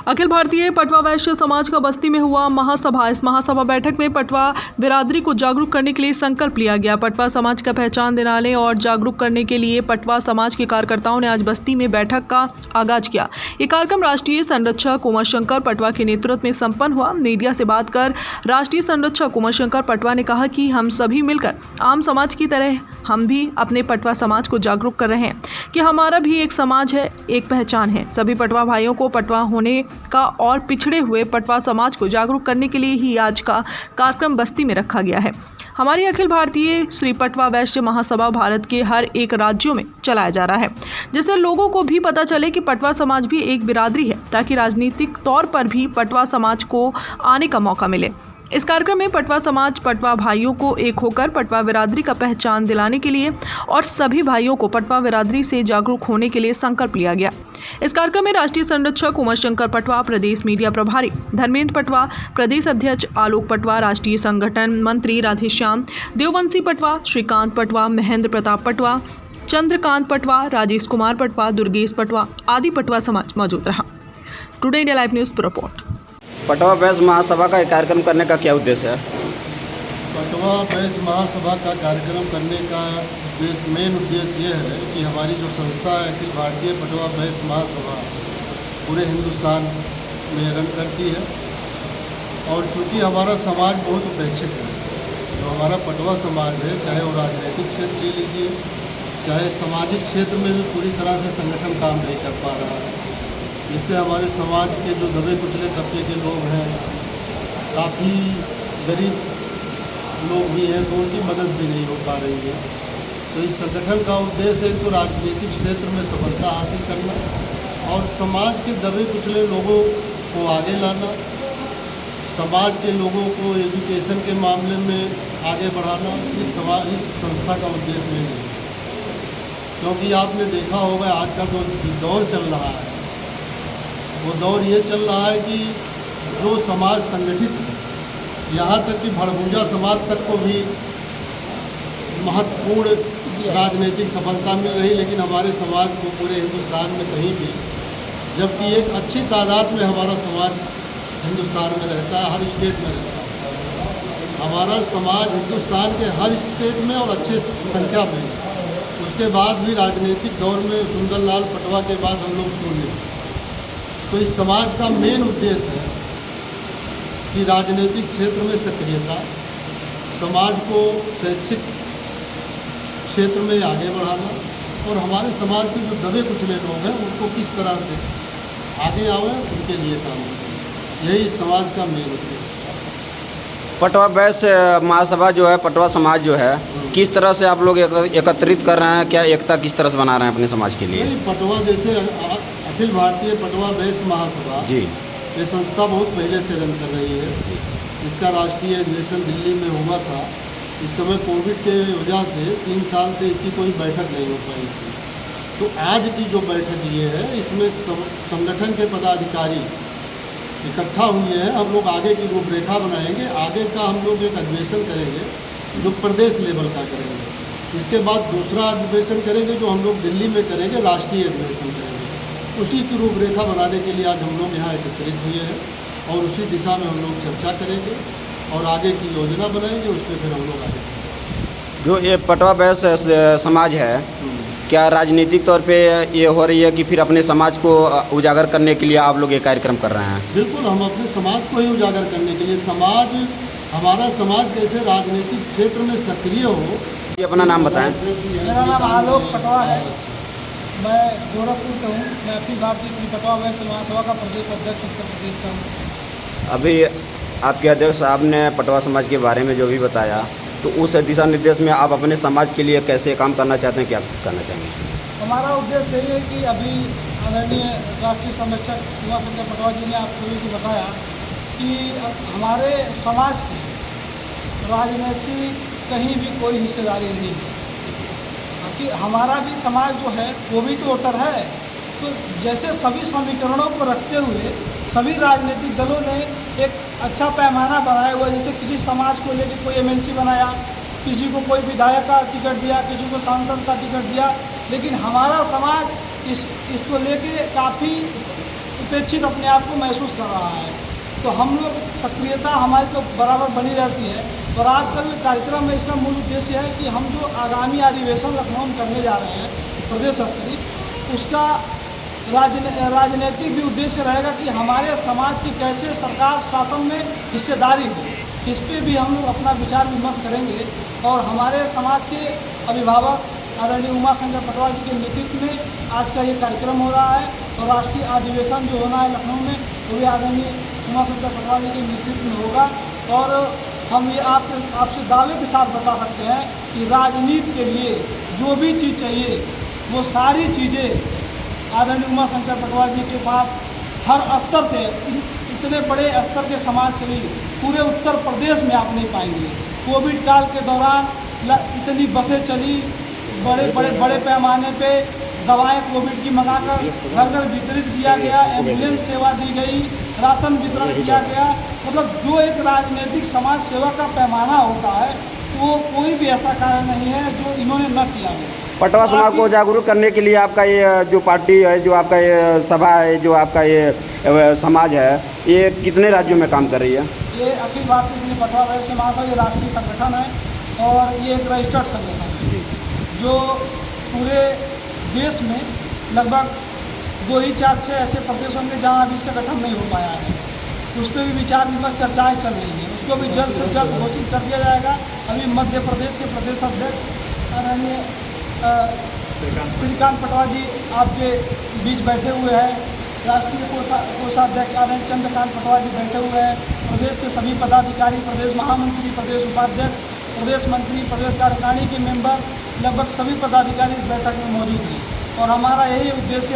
अखिल भारतीय पटवा वैश्य समाज का बस्ती में हुआ महासभा। इस महासभा बैठक में पटवा बिरादरी को जागरूक करने के लिए संकल्प लिया गया। पटवा समाज का पहचान दिलाने और जागरूक करने के लिए पटवा समाज के कार्यकर्ताओं ने आज बस्ती में बैठक का आगाज किया। ये कार्यक्रम राष्ट्रीय संरक्षक उमाशंकर पटवा के नेतृत्व में संपन्न हुआ। मीडिया से बात कर राष्ट्रीय संरक्षक उमाशंकर पटवा ने कहा कि हम सभी मिलकर आम समाज की तरह हम भी अपने पटवा समाज को जागरूक कर रहे हैं कि हमारा भी एक समाज है, एक पहचान है। सभी पटवा भाइयों को पटवा होने का और पिछड़े हुए पटवा समाज को जागरूक करने के लिए ही आज का कार्यक्रम बस्ती में रखा गया है। हमारी अखिल भारतीय श्री पटवा वैश्य महासभा भारत के हर एक राज्यों में चलाया जा रहा है, जिससे लोगों को भी पता चले कि पटवा समाज भी एक बिरादरी है, ताकि राजनीतिक तौर पर भी पटवा समाज को आने का मौका मिले। इस कार्यक्रम में पटवा समाज पटवा भाइयों को एक होकर पटवा बिरादरी का पहचान दिलाने के लिए और सभी भाइयों को पटवा बिरादरी से जागरूक होने के लिए संकल्प लिया गया। इस कार्यक्रम में राष्ट्रीय संरक्षक उमाशंकर पटवा, प्रदेश मीडिया प्रभारी धर्मेंद्र पटवा, प्रदेश अध्यक्ष आलोक पटवा, राष्ट्रीय संगठन मंत्री राधेश्याम, देववंशी पटवा, श्रीकांत पटवा, महेंद्र प्रताप पटवा, चंद्रकांत पटवा, राजेश कुमार पटवा, दुर्गेश पटवा आदि पटवा समाज मौजूद रहा। Today India live news report. Patwa वैश्य महासभा का कार्यक्रम करने का क्या उद्देश्य है? पटवा वैश्य महासभा का कार्यक्रम करने का मेन उद्देश्य ये है कि हमारी जो संस्था है अखिल भारतीय पटवा वैश्य महासभा पूरे हिंदुस्तान में रन करती है, और चूँकि हमारा समाज बहुत उपेक्षित है, जो हमारा पटवा समाज है, चाहे वो राजनीतिक क्षेत्र ले लीजिए, चाहे सामाजिक क्षेत्र में भी पूरी तरह से संगठन काम नहीं कर पा रहा है। इससे हमारे समाज के जो दबे कुचले तबके के लोग हैं, काफ़ी गरीब लोग भी हैं, तो उनकी मदद भी नहीं हो पा रही है। तो इस संगठन का उद्देश्य है तो राजनीतिक क्षेत्र में सफलता हासिल करना और समाज के दबे कुचले लोगों को आगे लाना, समाज के लोगों को एजुकेशन के मामले में आगे बढ़ाना, इस संस्था का उद्देश्य नहीं है। क्योंकि आपने देखा होगा आज का जो दौर चल रहा है, वो दौर ये चल रहा है कि जो समाज संगठित है, यहाँ तक कि भड़भूजा समाज तक को भी महत्वपूर्ण राजनीतिक सफलता मिल रही, लेकिन हमारे समाज को पूरे हिंदुस्तान में कहीं भी, जबकि एक अच्छी तादाद में हमारा समाज हिंदुस्तान में रहता है, हर स्टेट में रहता है। हमारा समाज हिंदुस्तान के हर स्टेट में और अच्छे संख्या में, उसके बाद भी राजनीतिक दौर में सुंदरलाल पटवा के बाद हम लोग शून्य। तो इस समाज का मेन उद्देश्य है कि राजनीतिक क्षेत्र में सक्रियता, समाज को शैक्षिक क्षेत्र में आगे बढ़ाना और हमारे समाज के जो दबे कुचले लोग हैं उनको किस तरह से आगे आवे, उनके लिए काम करें। यही समाज का मेन उद्देश्य है। पटवा वैश्य महासभा जो है, पटवा समाज जो है, किस तरह से आप लोग एकत्रित कर रहे हैं? क्या एकता किस तरह से बना रहे हैं अपने समाज के लिए? पटवा जैसे अखिल भारतीय पटवा वैश्य महासभा जी, ये संस्था बहुत पहले से रन कर रही है। इसका राष्ट्रीय अधिवेशन दिल्ली में हुआ था। इस समय कोविड के वजह से 3 साल से इसकी कोई बैठक नहीं हो पाई थी। तो आज की जो बैठक ये है, इसमें संगठन के पदाधिकारी इकट्ठा हुए हैं। हम लोग आगे की रूपरेखा बनाएंगे, आगे का हम लोग एक अधिवेशन करेंगे जो प्रदेश लेवल का करेंगे। इसके बाद दूसरा अधिवेशन करेंगे जो हम लोग दिल्ली में करेंगे, राष्ट्रीय अधिवेशन करेंगे। उसी की रूपरेखा बनाने के लिए आज हम लोग यहाँ एकत्रित हुए हैं और उसी दिशा में हम लोग चर्चा करेंगे और आगे की योजना बनाएंगे, उस पर फिर हम लोग आगे। जो ये पटवा वैश्य समाज है, क्या राजनीतिक तौर पे ये हो रही है कि फिर अपने समाज को उजागर करने के लिए आप लोग ये कार्यक्रम कर रहे हैं? बिल्कुल, हम अपने समाज को ही उजागर करने के लिए, हमारा समाज कैसे राजनीतिक क्षेत्र में सक्रिय हो। ये अपना नाम बताएं। मेरा नाम आलोक पटवा है, मैं गोरखपुर का हूँ। मैं अखिल भारतीय पटवा वैश्य महासभा का प्रदेश अध्यक्ष उत्तर प्रदेश का हूँ। अभी आपके अध्यक्ष साहब ने पटवा समाज के बारे में जो भी बताया, तो उस दिशा निर्देश में आप अपने समाज के लिए कैसे काम करना चाहते हैं, क्या करना चाहेंगे? हमारा उद्देश्य यही है कि अभी आदरणीय राष्ट्रीय संरक्षक उमाशंकर पटवा जी ने आप सभी को बताया कि हमारे समाज की राजनीतिक कहीं भी कोई हिस्सेदारी नहीं है। कि हमारा भी समाज जो है वो भी तो वोटर है। तो जैसे सभी समीकरणों को रखते हुए सभी राजनीतिक दलों ने एक अच्छा पैमाना बनाया हुआ, जैसे किसी समाज को लेकर कोई एमएलसी बनाया, किसी को कोई विधायक का टिकट दिया, किसी को सांसद का टिकट दिया, लेकिन हमारा समाज इसको लेके काफ़ी उपेक्षित अपने आप को महसूस कर रहा है। तो हम लोग सक्रियता हमारी तो बराबर बनी रहती है। और आज का जो कार्यक्रम है इसका मूल उद्देश्य है कि हम जो आगामी अधिवेशन लखनऊ में करने जा रहे हैं प्रदेश स्तरीय, उसका राजनीतिक भी उद्देश्य रहेगा कि हमारे समाज की कैसे सरकार शासन में हिस्सेदारी हो, इस पे भी हम लोग अपना विचार विमर्श करेंगे। और हमारे समाज के अभिभावक आदरणीय उमाशंकर पटवा जी के नेतृत्व में आज का ये कार्यक्रम हो रहा है। और राष्ट्रीय अधिवेशन जो होना है लखनऊ में, वो भी आदरणीय उमाशंकर पटवा जी के नेतृत्व में होगा। और हम ये आपसे दावे के साथ बता सकते हैं कि राजनीति के लिए जो भी चीज़ चाहिए वो सारी चीज़ें आदरणीय उमाशंकर पटवा जी के पास हर स्तर से, इतने बड़े स्तर के समाज सेवी पूरे उत्तर प्रदेश में आप नहीं पाएंगे। कोविड काल के दौरान इतनी बसें चली, बड़े पैमाने पे दवाएं कोविड की मंगाकर घर घर वितरित किया गया, एम्बुलेंस सेवा दी गई, राशन वितरण किया गया। मतलब जो एक राजनीतिक समाज सेवा का पैमाना होता है वो कोई भी ऐसा कार्य नहीं है जो इन्होंने न किया हो। पटवा समाज को जागरूक करने के लिए आपका ये जो पार्टी है, जो आपका ये सभा है, जो आपका ये समाज है, ये कितने राज्यों में काम कर रही है? ये अखिल भारतीय पटवा वैश्य महासभा ये राष्ट्रीय संगठन है और ये एक रजिस्टर्ड संगठन है जो पूरे देश में लगभग 2 ही 4-6 ऐसे प्रदेश होंगे जहाँ अभी इसका गठन नहीं हो पाया है। उस पर भी विचार विमर्श चर्चाएँ चल रही हैं, उसको भी जल्द से जल्द घोषित कर दिया जाएगा। अभी मध्य प्रदेश के प्रदेश अध्यक्ष आदरणीय श्रीकांत पटवा जी आपके बीच बैठे हुए हैं, राष्ट्रीय कोषाध्यक्ष आदरणीय चंद्रकांत पटवा जी बैठे हुए हैं, प्रदेश के सभी पदाधिकारी, प्रदेश महामंत्री, प्रदेश उपाध्यक्ष, प्रदेश मंत्री, प्रदेश कार्यकारिणी के मेंबर, लगभग सभी पदाधिकारी इस बैठक में मौजूद हैं। और हमारा यही उद्देश्य है